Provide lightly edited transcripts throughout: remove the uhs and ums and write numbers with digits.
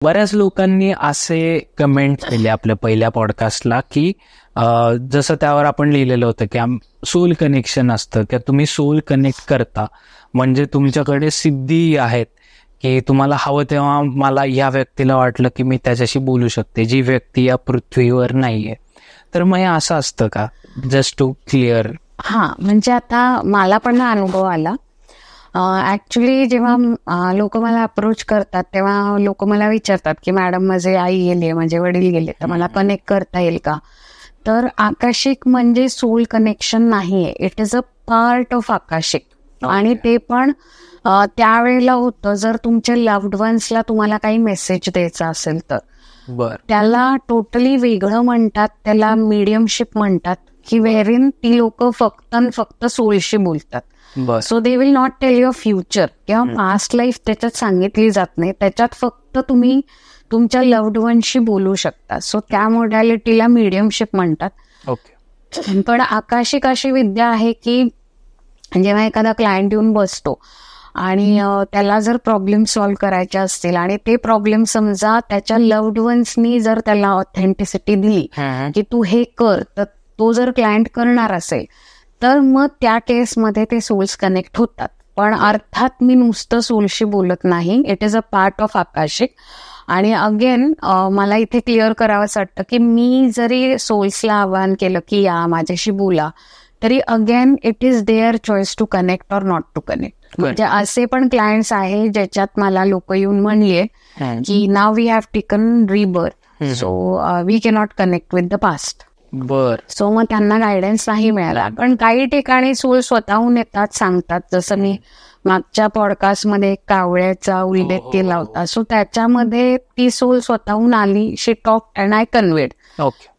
बऱ्याच लोकांनी असे कमेंट केले आपल्या पहिल्या पॉडकास्टला की जसं त्यावर आपण लिहिलेलं होतं की सोल कनेक्शन असतं किंवा तुम्ही सोल कनेक्ट करता म्हणजे तुमच्याकडे सिद्धी आहेत की तुम्हाला हवं तेव्हा मला या व्यक्तीला वाटलं की मी त्याच्याशी बोलू शकते, जी व्यक्ती या पृथ्वीवर नाहीये. तर मग हे असं असतं का? Just to clear. म्हणजे आता मला पण हा अनुभव आला. ऍक्च्युली जेव्हा लोक मला अप्रोच करतात तेव्हा लोक मला विचारतात की मॅडम माझे आई गेले, माझे वडील गेले, तर मला कनेक्ट करता येईल का? तर आकाशिक म्हणजे सोल कनेक्शन नाहीये, it is a part of Akashic. आणि ते पण त्यावेळेला होतं जर तुमच्या लव्ड वन्सला तुम्हाला काही मेसेज द्यायचा असेल तर. त्याला टोटली वेगळं म्हणतात, त्याला मीडियमशिप म्हणतात की वेरिन ती लोक फक्त सोलशी बोलतात. So they will not tell your future किंवा पास्ट लाईफ त्याच्यात सांगितली जात नाही, त्याच्यात फक्त तुम्ही तुमच्या लव्ड वनशी बोलू शकता. सो त्या मोडॅलिटीला मीडियमशिप म्हणतात. पण आकाशिक अशी विद्या आहे की जेव्हा एखादा क्लायंट येऊन बसतो आणि त्याला जर प्रॉब्लेम सॉल्व्ह करायचे असतील आणि ते प्रॉब्लेम समजा त्याच्या लव्ड वन्सनी जर त्याला ऑथेंटिसिटी दिली की तू हे कर, तर तो जर क्लायंट करणार असेल तर मग त्या केसमध्ये ते सोल्स कनेक्ट होतात. पण अर्थात मी नुसतं सोलशी बोलत नाही, it is a part of Akashic. आणि अगेन मला इथे क्लिअर करावंसं वाटतं की मी जरी सोल्सला आवाहन केलं की या माझ्याशी बोला, तरी again it is their choice to connect or not to connect. म्हणजे असे पण क्लायंट्स आहे ज्याच्यात मला लोक येऊन म्हणले की now we have taken rebirth, so we cannot connect with the past. So मग त्यांना गायडन्स नाही मिळाला. पण काही ठिकाणी सोल स्वतःहून येतात, सांगतात. जसं मी मागच्या पॉडकास्टमध्ये कावळ्याचा उल्लेख केला होता, सो त्याच्यामध्ये ती सोल स्वतःहून आली, शी टॉक अँड आय कन्व्हेड.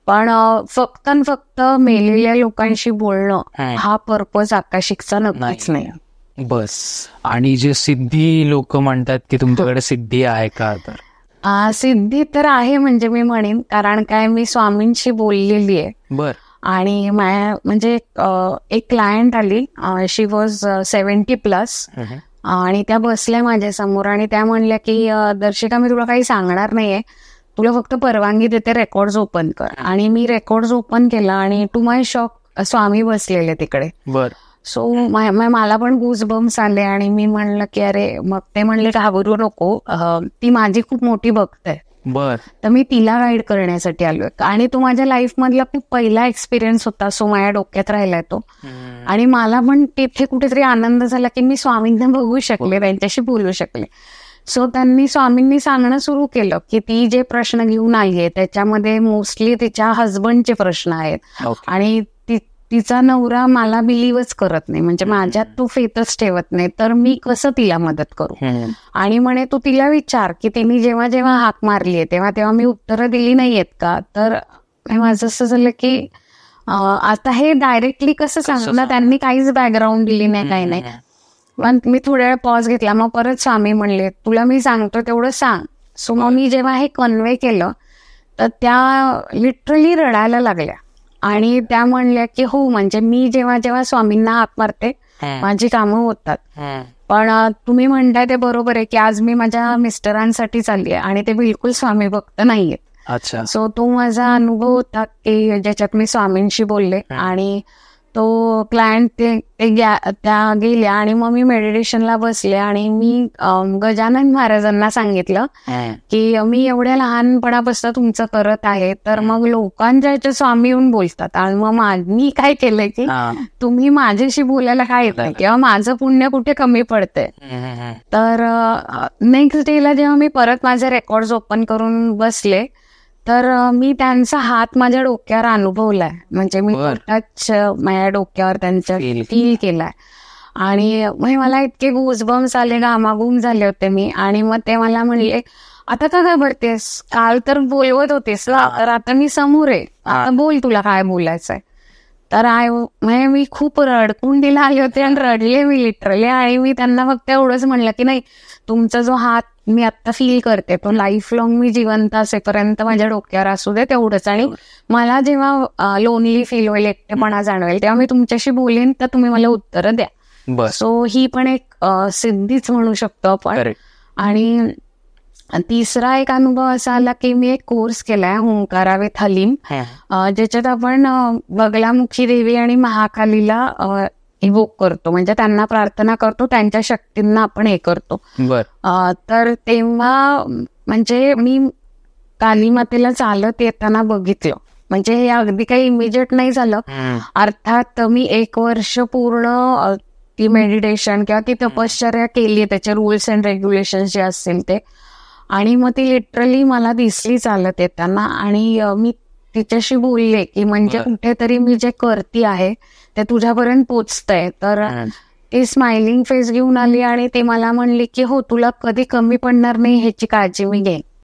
पण फक्त मेलेल्या लोकांशी बोलणं हा पर्पज आकाशिकचा नक्कीच नाही. आणि जे सिद्धी लोक म्हणतात की तुमच्याकडे सिद्धी आहे का? तर सिद्धी तर आहे म्हणजे मी म्हणेन, कारण काय मी स्वामींशी बोललेली आहे. आणि म्हणजे एक क्लायंट आली, शी वॉज 70+ आणि त्या बसल्या माझ्या समोर आणि त्या म्हणल्या की दर्शिका मी तुला काही सांगणार नाहीये, तुला फक्त परवानगी देते, रेकॉर्ड्स ओपन कर. आणि मी रेकॉर्ड्स ओपन केला आणि टू माय शॉक स्वामी बसलेले तिकडे. सो मला पण गूजबम्स आले आणि मी म्हणलं की अरे, मग ते म्हणले घाबरू नको, ती माझी खूप मोठी भक्त आहे, तर मी तिला गाईड करण्यासाठी आलोय. आणि तो माझ्या लाईफ मधला खूप पहिला एक्सपिरियन्स होता, सो माझ्या डोक्यात राहिलाय तो. आणि मला पण तिथे कुठेतरी आनंद झाला की मी स्वामींना बघू शकले, त्यांच्याशी बोलू शकले. सो स्वामींनी सांगणं सुरू केलं की ती जे प्रश्न घेऊन आलीये त्याच्यामध्ये मोस्टली तिच्या हजबंडचे प्रश्न आहेत आणि तिचा नवरा मला बिलीव्हच करत नाही, म्हणजे माझ्यात तो फेथच ठेवत नाही, तर मी कसं तिला मदत करू. आणि म्हणे तू तिला विचार की तिने जेव्हा जेव्हा हाक मारलीये तेव्हा मी उत्तरं दिली नाहीयेत का. तर माझं असं झालं की आता हे डायरेक्टली कसं सांगणार, त्यांनी काहीच बॅकग्राऊंड दिली नाही, काही नाही. पण मी थोड्या वेळ पॉज घेतला, मग परत स्वामी म्हणले तुला मी सांगतो तेवढं सांग. सो मग मी जेव्हा हे कन्वे केलं तर त्या लिटरली रडायला लागल्या आणि त्या म्हणल्या की हो, म्हणजे मी जेव्हा जेव्हा स्वामींना हाक मारते माझी कामं होतात. पण तुम्ही म्हणताय ते बरोबर आहे की आज मी माझ्या मिस्टरांसाठी चालली आहे आणि ते बिलकुल स्वामी भक्त नाहीयेत. सो तो माझा अनुभव होता की ज्याच्यात मी स्वामींशी बोलले आणि तो क्लायंट त्या गेल्या आणि मग मी मेडिटेशनला बसले आणि मी गजानन महाराजांना सांगितलं की मी एवढ्या लहानपणापासून तुमचं करत आहे, तर मग लोकांच्या याच्या स्वामी येऊन बोलतात आणि मग मी काय केलंय की तुम्ही माझ्याशी बोलायला काय येत नाही किंवा माझं पुण्य कुठे कमी पडतंय. तर नेक्स्ट डेला जेव्हा मी परत माझे रेकॉर्ड्स ओपन करून बसले तर मी त्यांचा हात माझ्या डोक्यावर अनुभवलाय, म्हणजे मी टच माझ्या डोक्यावर त्यांच्या फील केलाय. आणि मग मला इतके गुजबम्स आले, घामाघूम झाले होते मी. आणि मग ते मला म्हणले आता का घाबरतेस, काल तर बोलवत होतेस, तर आता मी समोर आहे, आता बोल तुला काय बोलायचंय. तर म्हणजे मी खूप रडकुंडीला आले होते आणि रडले मी लिटरली. आणि मी त्यांना फक्त एवढंच म्हणलं की नाही, तुमचा जो हात मी आता फील करते तो लाईफ लॉंग मी जिवंत असेपर्यंत माझ्या डोक्यावर असू दे, तेवढंच. आणि मला जेव्हा लोनली फील होईल, एकटेपणा जाणवेल, तेव्हा मी तुमच्याशी बोलेन, तर तुम्ही मला उत्तरं द्या. सो ही पण एक सिद्धीच म्हणू शकतो आपण. आणि तिसरा एक अनुभव असा आला की मी एक कोर्स केलाय ओंकारा विथ हलीम, ज्याच्यात आपण बगलामुखी देवी आणि महाकालीला इवोक करतो, म्हणजे त्यांना प्रार्थना करतो, त्यांच्या शक्तींना आपण हे करतो. तर तेव्हा म्हणजे मी कालीमातेला चालत येताना बघितलं, म्हणजे हे अगदी काही इमिजिएट नाही झालं. अर्थात मी 1 वर्ष पूर्ण ती मेडिटेशन किंवा ती तपश्चर्या केली, त्याचे रूल्स अँड रेग्युलेशन जे असतील ते, आणि मग ती लिटरली मला दिसली चालत येताना. आणि मी तिच्याशी बोलले की म्हणजे कुठेतरी मी जे करती आहे ते तुझ्यापर्यंत पोचतंय. तर ती स्माइलिंग फेस घेऊन आली आणि ते मला म्हणली की हो, तुला कधी कमी पडणार नाही ह्याची काळजी मी घेईन.